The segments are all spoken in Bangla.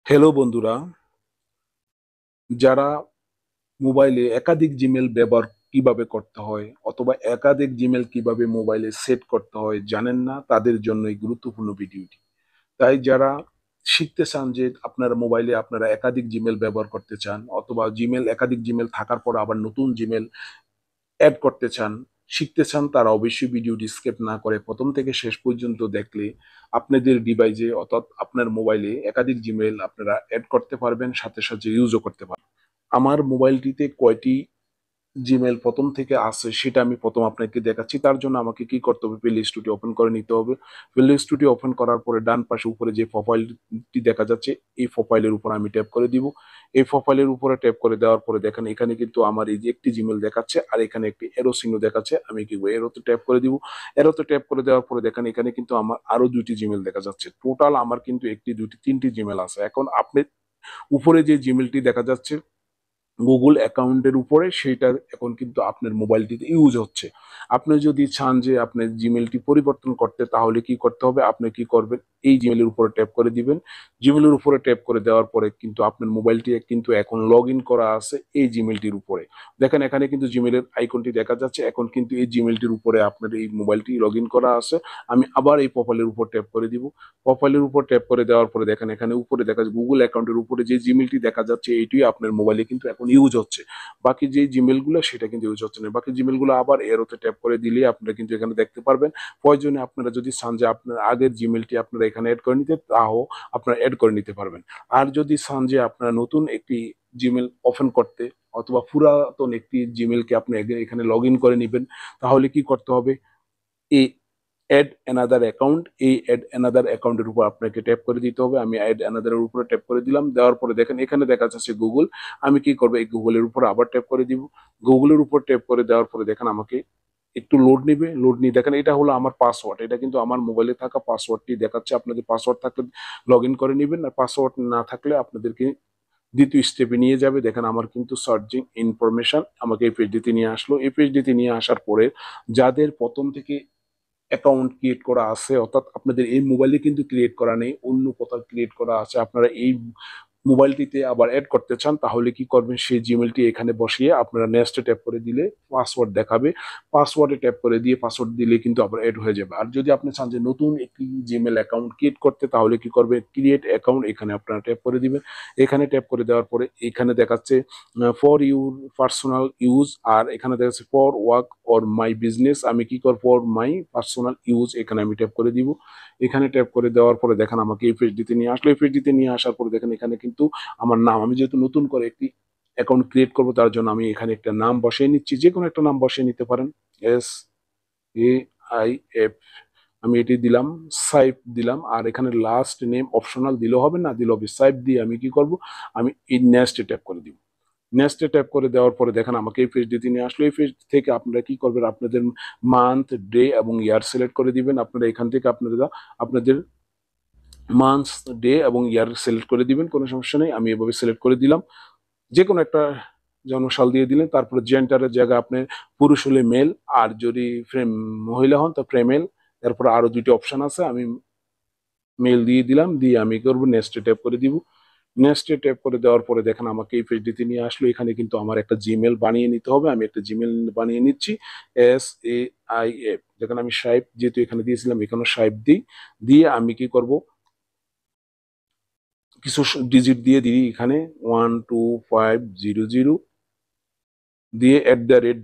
হ্যালো বন্ধুরা, যারা মোবাইলে একাধিক জিমেল ব্যবহার কিভাবে করতে হয় অথবা একাধিক জিমেল কিভাবে মোবাইলে সেট করতে হয় জানেন না, তাদের জন্য এই গুরুত্বপূর্ণ ভিডিওটি। তাই যারা শিখতে চান যে আপনার মোবাইলে আপনারা একাধিক জিমেল ব্যবহার করতে চান অথবা একাধিক জিমেল থাকার পর আবার নতুন জিমেল অ্যাড করতে চান, শিখতে চান, তারা অবশ্যই ভিডিওটি স্কিপ না করে প্রথম থেকে শেষ পর্যন্ত দেখলে আপনাদের ডিভাইসে অর্থাৎ আপনার মোবাইলে একাধিক জিমেল আপনারা অ্যাড করতে পারবেন, সাথে সাথে ইউজও করতে পারবেন। আমার মোবাইলটিতে কয়টি জিমেল প্রথম থেকে আছে সেটা আমি প্রথম আপনাকে দেখাচ্ছি। তার জন্য আমাকে কি করতে হবে, প্লে স্টুডিও ওপেন করে নিতে হবে। প্লে স্টুডিও ওপেন করার পরে ডান পাশে উপরে যে প্রোফাইলটি দেখা যাচ্ছে, এই প্রোফাইলের উপর আমি ট্যাপ করে দিব। এই প্রোফাইলের উপরে ট্যাপ করে দেওয়ার পরে দেখেন এখানে কিন্তু আমার এই যে একটি জিমেল দেখাচ্ছে আর এখানে একটি এরো চিহ্ন দেখাচ্ছে। আমি কি এরোতে ট্যাপ করে দিব। এরোতে ট্যাপ করে দেওয়ার পরে দেখেন এখানে কিন্তু আমার আরো দুইটি জিমেল দেখা যাচ্ছে। টোটাল আমার কিন্তু একটি, দুইটি, তিনটি জিমেল আছে। এখন আপনি উপরে যে জিমেলটি দেখা যাচ্ছে গুগল অ্যাকাউন্টের উপরে, সেইটা এখন কিন্তু আপনার মোবাইলটিতে ইউজ হচ্ছে। আপনি যদি চান যে আপনার জিমেলটি পরিবর্তন করতে, তাহলে কি করতে হবে, আপনি কি করবেন, এই জিমেলের উপরে ট্যাপ করে দিবেন। জিমেলের উপরে ট্যাপ করে দেওয়ার পরে কিন্তু আপনার মোবাইলটি কিন্তু এখন লগ ইন করা আছে এই জিমেলটির উপরে। দেখেন এখানে কিন্তু জিমেলের আইকনটি দেখা যাচ্ছে, এখন কিন্তু এই জিমেলটির উপরে আপনার এই মোবাইলটি লগ ইন করা আছে। আমি আবার এই প্রোফাইলের উপর ট্যাপ করে দিব। প্রোফাইলের উপর ট্যাপ করে দেওয়ার পরে দেখেন এখানে উপরে দেখা যাচ্ছে গুগল অ্যাকাউন্টের উপরে যে জিমেলটি দেখা যাচ্ছে, এইটি আপনার মোবাইলে কিন্তু এখন ইউজ হচ্ছে। বাকি যে জিমেলগুলো সেটা কিন্তু ইউজ হচ্ছে না। বাকি জিমেলগুলো আবার এরোতে ট্যাপ করে দিলে আপনারা কিন্তু এখানে দেখতে পারবেন। প্রয়োজনে আপনারা যদি চান যে আপনার আগের জিমেলটি আপনারা এখানে অ্যাড করে নিতে, তাও আপনারা অ্যাড করে নিতে পারবেন। আর যদি চান যে আপনারা নতুন একটি জিমেল ওপেন করতে অথবা পুরাতন একটি জিমেলকে আপনি এখানে লগ ইন করে নেবেন, তাহলে কি করতে হবে, এই অ্যাড অ্যানাদার অ্যাকাউন্ট, এই অ্যাড অ্যানাদার অ্যাকাউন্টের উপর আপনাকে ট্যাপ করে দিতে হবে। আমি অ্যাড অ্যানাদার এর উপরে ট্যাপ করে দিলাম। দেওয়ার পরে দেখেন এখানে দেখা যাচ্ছে গুগল। আমি কি করবো, এই গুগলের উপর আবার ট্যাপ করে দিব। গুগলের উপর ট্যাপ করে দেওয়ার পরে দেখেন আমাকে একটু লোড নিবে। লোড নিয়ে দেখেন এটা হলো আমার পাসওয়ার্ড। এটা কিন্তু আমার মোবাইলে থাকা পাসওয়ার্ডটি দেখাচ্ছে। আপনাদের পাসওয়ার্ড থাকলে লগ ইন করে নেবেন, আর পাসওয়ার্ড না থাকলে আপনাদেরকে দ্বিতীয় স্টেপে নিয়ে যাবে। দেখেন আমার কিন্তু সার্চিং ইনফরমেশন আমাকে এই পেজটিতে নিয়ে আসলো। এই পেজটিতে নিয়ে আসার পরে যাদের প্রথম থেকে অ্যাকাউন্ট ক্রিয়েট করা আছে, অর্থাৎ আপনাদের এই মোবাইলে কিন্তু ক্রিয়েট করা নেই, অন্য কোথাও ক্রিয়েট করা আছে, আপনারা এই মোবাইলটিতে আবার অ্যাড করতে চান, তাহলে কি করবেন, সেই জিমেলটি এখানে বসিয়ে আপনারা নেক্সটে ট্যাপ করে দিলে পাসওয়ার্ড দেখাবে। পাসওয়ার্ডে ট্যাপ করে দিয়ে পাসওয়ার্ড দিলে কিন্তু আবার অ্যাড হয়ে যাবে। আর যদি আপনি চান যে নতুন একটি জিমেল অ্যাকাউন্ট ক্রিয়েট করতে, তাহলে কি করবে, ক্রিয়েট অ্যাকাউন্ট, এখানে আপনারা ট্যাপ করে দিবেন। এখানে ট্যাপ করে দেওয়ার পরে এখানে দেখাচ্ছে ফর ইউর পার্সোনাল ইউজ, আর এখানে দেখাচ্ছে for work or my business. আমি কি করব, ফর মাই পার্সোনাল ইউজ, এখানে আমি ট্যাপ করে দিব। এখানে ট্যাপ করে দেওয়ার পরে দেখেন আমাকে এই পেজটিতে নিয়ে আসলো। এই পেজটিতে নিয়ে আসার পরে দেখেন এখানে কিন্তু আমার নাম, আমি যেহেতু নতুন করে একটি অ্যাকাউন্ট ক্রিয়েট করবো, তার জন্য আমি এখানে একটা নাম বসিয়ে নিচ্ছি। যে কোনো একটা নাম বসিয়ে নিতে পারেন। SAIF, আমি এটি দিলাম। সাইফ দিলাম। আর এখানে লাস্ট নেম অপশনাল দিলেও হবে, না দিলেও হবে। সাইফ দিয়ে আমি কি করব, আমি এই নেক্সটে ট্যাপ করে দিব। নেক্সটে ট্যাপ করে দেওয়ার পরে দেখেন আমাকে এই পেজটিতে নিয়ে আসলো। এই পেজ থেকে আপনারা কি করবেন, আপনাদের মান্থ, ডে এবং ইয়ার সিলেক্ট করে দিবেন। আপনারা এখান থেকে আপনারা আপনাদের মান্থ, ডে এবং ইয়ার সিলেক্ট করে দিবেন, কোনো সমস্যা নেই। আমি এভাবে সিলেক্ট করে দিলাম। যে কোনো একটা জন্মসাল দিয়ে দিলেন। তারপরে জেন্ডারের জায়গায় আপনি পুরুষ হলে মেল, আর যদি মহিলা হন তো ফিমেল। তারপরে আরো দুইটি অপশন আছে, আমি মেল দিয়ে দিলাম। দিয়ে আমি করবো নেক্সটে ট্যাপ করে দিব। নেক্সটে ট্যাপ করে দেওয়ার পরে দেখেন আমাকে এই পেজটিতে নিয়ে আসলো। এখানে কিন্তু আমার একটা জিমেল বানিয়ে নিতে হবে। আমি একটা জিমেল বানিয়ে নিচ্ছি। SAIF, দেখেন আমি সাইপ যেহেতু এখানে দিয়েছিলাম, এখানে সাইপ দিই। দিয়ে আমি কি করব, কিছু ডিজিট দিয়ে দিই এখানে, 12500 দিয়ে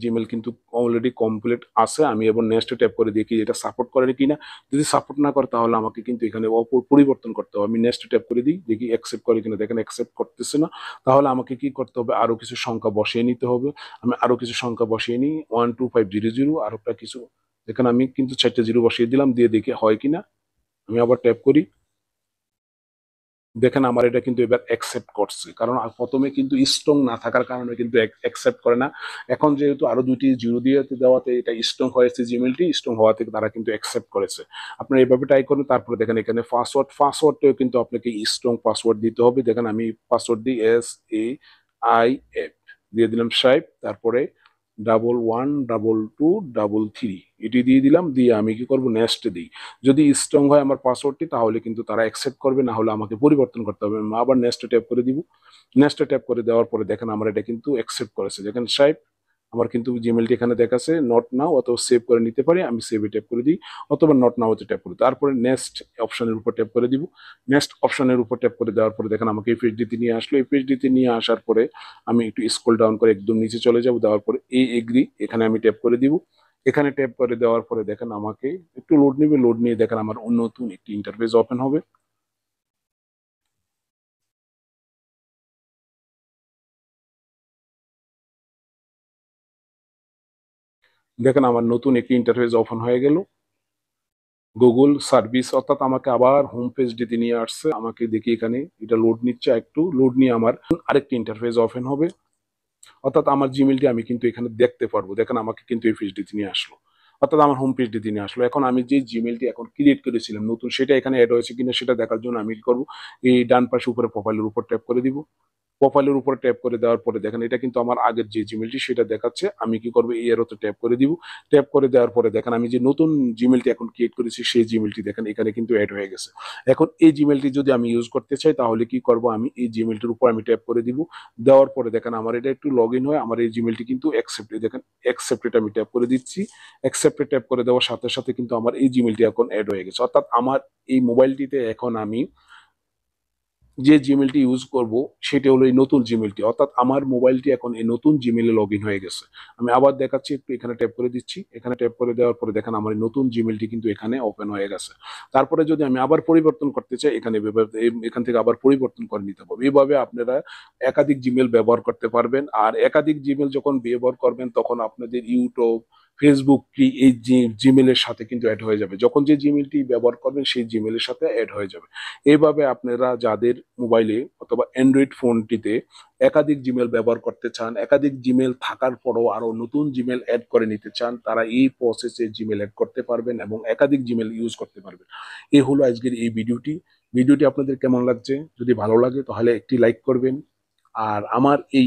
@জিমেল কিন্তু অলরেডি কমপ্লিট আছে। আমি এবার নেক্সট ট্যাপ করে দেখি এটা সাপোর্ট করে কিনা। যদি সাপোর্ট না করে তাহলে আমাকে কিন্তু এখানে পরিবর্তন করতে হবে। আমি নেক্সট ট্যাপ করে দিই, দেখি অ্যাকসেপ্ট করে কিনা। দেখেন অ্যাকসেপ্ট করতেছে না। তাহলে আমাকে কি করতে হবে, আরো কিছু সংখ্যা বসিয়ে নিতে হবে। আমি আরো কিছু সংখ্যা বসিয়ে নিই, 12500, আর একটা কিছু। এখানে আমি কিন্তু 4টা জিরো বসিয়ে দিলাম, দিয়ে দেখি হয় কিনা। আমি আবার ট্যাপ করি। দেখেন আমার এটা কিন্তু এবার অ্যাকসেপ্ট করছে, কারণ প্রথমে কিন্তু স্ট্রং না থাকার কারণে কিন্তু অ্যাকসেপ্ট করে না। এখন যেহেতু আরো দুইটি জিরো দিয়ে দেওয়াতে এটা স্ট্রং হয়েছে, জিমেলটি স্ট্রং হওয়া থেকে তারা কিন্তু অ্যাকসেপ্ট করেছে। আপনারা এইভাবে ট্রাই করুন। তারপরে দেখেন এখানে পাসওয়ার্ডটাও কিন্তু আপনাকে স্ট্রং পাসওয়ার্ড দিতে হবে। দেখেন আমি পাসওয়ার্ড দিই SAIF, দিয়ে দিলাম সাইপ। তারপরে 111233 এটি দিয়ে দিলাম, দিয়ে আমি কি করব, নেক্সট দিই। যদি স্ট্রং হয় আমার পাসওয়ার্ডটি তাহলে কিন্তু তারা অ্যাকসেপ্ট করবে, না হলে আমাকে পরিবর্তন করতে হবে। আমি আবার নেক্সট ট্যাপ করে দিব। নেক্সট ট্যাপ করে দেওয়ার পরে দেখেন আমার এটা কিন্তু অ্যাকসেপ্ট করেছে। দেখেন সাহেব, আমার কিন্তু জিমেলটি এখানে দেখাচ্ছে নট নাও, অথবা সেভ করে নিতে পারি, আমি সেভে ট্যাপ করে দিই, অথবা নট নাওতে ট্যাপ করি। তারপরে নেক্সট অপশনের উপর ট্যাপ করে দিব। নেক্সট অপশনের উপর ট্যাপ করে দেওয়ার পরে দেখেন আমাকে এই পেজটিতে নিয়ে আসলো। এই পেজটিতে নিয়ে আসার পরে আমি একটু স্ক্রল ডাউন করে একদম নিচে চলে যাব। দেওয়ার পরে এই এগ্রি এখানে আমি ট্যাপ করে দিব। এখানে ট্যাপ করে দেওয়ার পরে দেখেন আমাকে একটু লোড নেবে, লোড নিয়ে দেখেন আমার নতুন একটি ইন্টারফেস ওপেন হবে। দেখেন আমার নতুন একটি ইন্টারফেস ওপেন হয়ে গেল। গুগল সার্ভিস, অর্থাৎ আমাকে আবার হোম পেজ দিতে নিয়ে আসছে। আমাকে দেখি এখানে এটা লোড নিচ্ছে, একটু লোড নিয়ে আমার আরেকটি ইন্টারফেস ওপেন হবে। অর্থাৎ আমার জিমেলটি আমি কিন্তু এখানে দেখতে পারবো। দেখেন আমাকে কিন্তু এই পেজ দিতে নিয়ে আসলো, অর্থাৎ আমার হোম পেজ দিতে নিয়ে আসলো। এখন আমি যে জিমেলটি এখন ক্রিয়েট করেছিলাম নতুন, সেটা এখানে অ্যাড হয়েছে কিনা সেটা দেখার জন্য আমি কি করবো, এই ডান পাশে উপরে প্রোফাইলের উপর ট্যাপ করে দিব। প্রোফাইলের উপর ট্যাপ করে দেওয়ার পরে দেখেন এটা কিন্তু আমার আগের যে জিমেলটি সেটা দেখাচ্ছে। আমি কি করবো, এই এরোতে ট্যাপ করে দিব। ট্যাপ করে দেওয়ার পরে দেখেন আমি যে নতুন জিমেলটি এখন ক্রিয়েট করেছি সেই জিমেলটি দেখেন এখানে কিন্তু অ্যাড হয়ে গেছে। এখন এই জিমেলটি যদি আমি ইউজ করতে চাই তাহলে কি করব, আমি এই জিমেলটির উপর আমি ট্যাপ করে দিব। দেওয়ার পরে দেখেন আমার এটা একটু লগ ইন হয়, আমার এই জিমেলটি কিন্তু অ্যাকসেপ্ট, দেখেন অ্যাকসেপ্টেড আমি ট্যাপ করে দিচ্ছি। অ্যাকসেপ্টে ট্যাপ করে দেওয়ার সাথে সাথে কিন্তু আমার এই জিমেলটি এখন অ্যাড হয়ে গেছে। অর্থাৎ আমার এই মোবাইলটিতে এখন আমি যে জিমেলটি ইউজ করব সেটা হলো এই নতুন জিমেলটি, অর্থাৎ আমার মোবাইলটি এখন এই নতুন জিমেলে লগ ইন হয়ে গেছে। আমি আবার দেখাচ্ছি, একটু এখানে ট্যাপ করে দিচ্ছি। এখানে ট্যাপ করে দেওয়ার পরে দেখেন আমার এই নতুন জিমেলটি কিন্তু এখানে ওপেন হয়ে গেছে। তারপরে যদি আমি আবার পরিবর্তন করতে চাই এখানে এখান থেকে আবার পরিবর্তন করে নিতে হবে। এইভাবে আপনারা একাধিক জিমেল ব্যবহার করতে পারবেন। আর একাধিক জিমেল যখন ব্যবহার করবেন তখন আপনাদের ইউটিউব, ফেসবুক কি এই জিমেলের সাথে কিন্তু অ্যাড হয়ে যাবে। যখন যে জিমেলটি ব্যবহার করবেন সেই জিমেলের সাথে অ্যাড হয়ে যাবে। এইভাবে আপনারা যাদের মোবাইলে অথবা অ্যান্ড্রয়েড ফোনটিতে একাধিক জিমেল ব্যবহার করতে চান, একাধিক জিমেল থাকার পরও আরো নতুন জিমেল অ্যাড করে নিতে চান, তারা এই প্রসেসে জিমেল অ্যাড করতে পারবেন এবং একাধিক জিমেল ইউজ করতে পারবেন। এই হলো আজকের এই ভিডিওটি। ভিডিওটি আপনাদের কেমন লাগছে? যদি ভালো লাগে তাহলে একটি লাইক করবেন। আর আমার এই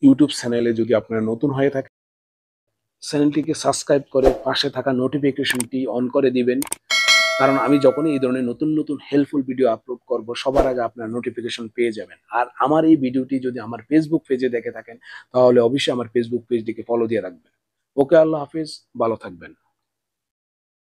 ইউটিউব চ্যানেলে যদি আপনারা নতুন হয়ে থাকে, চ্যানেলটিকে সাবস্ক্রাইব করে পাশে থাকা নোটিফিকেশনটি অন করে দিবেন। কারণ আমি যখনই এই ধরনের নতুন নতুন হেল্পফুল ভিডিও আপলোড করব সবার আগে আপনার নোটিফিকেশন পেয়ে যাবেন। আর আমার এই ভিডিওটি যদি আমার ফেসবুক পেজে দেখে থাকেন তাহলে অবশ্যই আমার ফেসবুক পেজটিকে ফলো দিয়ে রাখবেন। ওকে, আল্লাহ হাফিজ, ভালো থাকবেন।